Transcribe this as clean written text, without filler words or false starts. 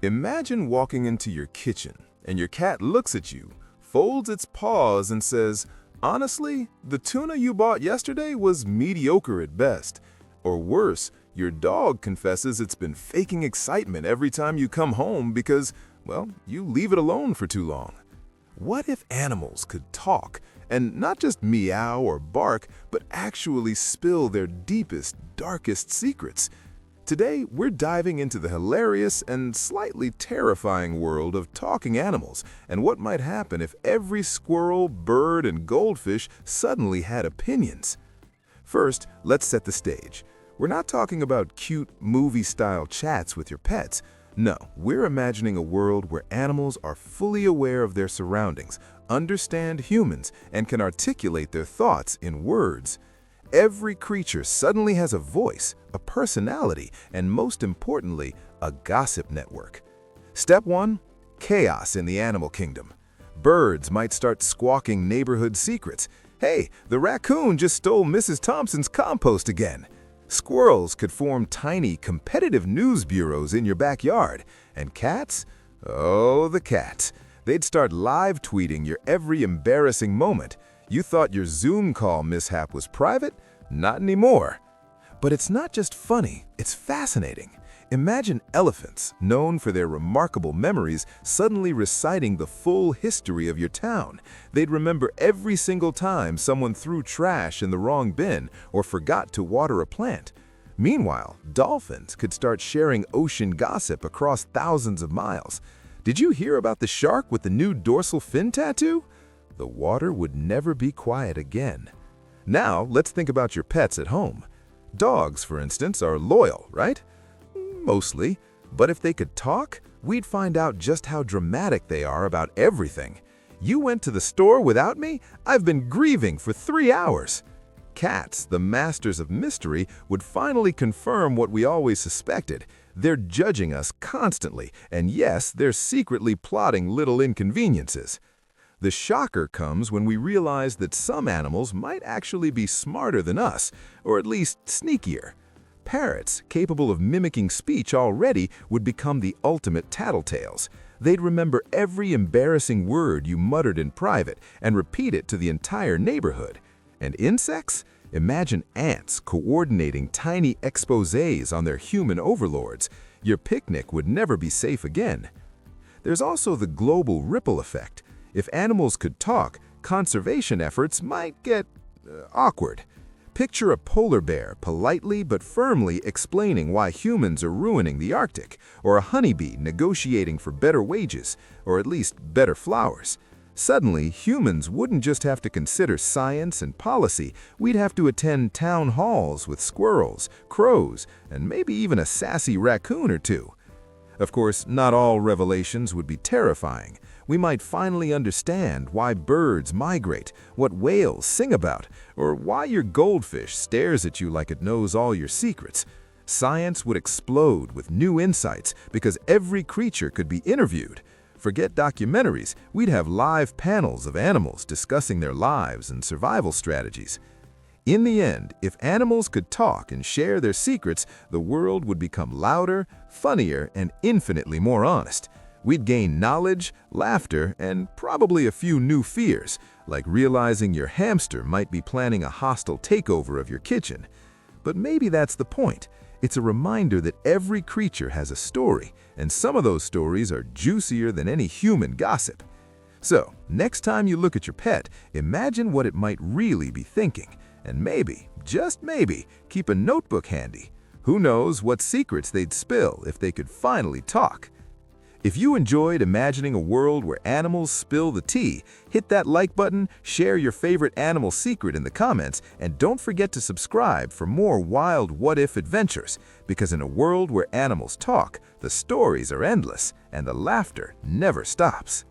Imagine walking into your kitchen and your cat looks at you, folds its paws and says, "Honestly, the tuna you bought yesterday was mediocre at best." Or worse, your dog confesses it's been faking excitement every time you come home because, well, you leave it alone for too long. What if animals could talk, and not just meow or bark, but actually spill their deepest, darkest secrets? Today, we're diving into the hilarious and slightly terrifying world of talking animals and what might happen if every squirrel, bird, and goldfish suddenly had opinions. First, let's set the stage. We're not talking about cute, movie-style chats with your pets. No, we're imagining a world where animals are fully aware of their surroundings, understand humans, and can articulate their thoughts in words. Every creature suddenly has a voice, a personality, and most importantly, a gossip network. Step 1. Chaos in the animal kingdom. Birds might start squawking neighborhood secrets. "Hey, the raccoon just stole Mrs. Thompson's compost again." Squirrels could form tiny, competitive news bureaus in your backyard. And cats? Oh, the cats. They'd start live tweeting your every embarrassing moment. You thought your Zoom call mishap was private? Not anymore. But it's not just funny, it's fascinating. Imagine elephants, known for their remarkable memories, suddenly reciting the full history of your town. They'd remember every single time someone threw trash in the wrong bin or forgot to water a plant. Meanwhile, dolphins could start sharing ocean gossip across thousands of miles. Did you hear about the shark with the new dorsal fin tattoo? The water would never be quiet again. Now, let's think about your pets at home. Dogs, for instance, are loyal, right? Mostly. But if they could talk, we'd find out just how dramatic they are about everything. "You went to the store without me? I've been grieving for 3 hours." Cats, the masters of mystery, would finally confirm what we always suspected. They're judging us constantly, and yes, they're secretly plotting little inconveniences. The shocker comes when we realize that some animals might actually be smarter than us, or at least sneakier. Parrots, capable of mimicking speech already, would become the ultimate tattletales. They'd remember every embarrassing word you muttered in private and repeat it to the entire neighborhood. And insects? Imagine ants coordinating tiny exposés on their human overlords. Your picnic would never be safe again. There's also the global ripple effect. If animals could talk, conservation efforts might get awkward. Picture a polar bear politely but firmly explaining why humans are ruining the Arctic, or a honeybee negotiating for better wages, or at least better flowers. Suddenly, humans wouldn't just have to consider science and policy, we'd have to attend town halls with squirrels, crows, and maybe even a sassy raccoon or two. Of course, not all revelations would be terrifying. We might finally understand why birds migrate, what whales sing about, or why your goldfish stares at you like it knows all your secrets. Science would explode with new insights because every creature could be interviewed. Forget documentaries, we'd have live panels of animals discussing their lives and survival strategies. In the end, if animals could talk and share their secrets, the world would become louder, funnier, and infinitely more honest. We'd gain knowledge, laughter, and probably a few new fears, like realizing your hamster might be planning a hostile takeover of your kitchen. But maybe that's the point. It's a reminder that every creature has a story, and some of those stories are juicier than any human gossip. So, next time you look at your pet, imagine what it might really be thinking. And maybe, just maybe, keep a notebook handy. Who knows what secrets they'd spill if they could finally talk? If you enjoyed imagining a world where animals spill the tea, hit that like button, share your favorite animal secret in the comments, and don't forget to subscribe for more wild what-if adventures. Because in a world where animals talk, the stories are endless and the laughter never stops.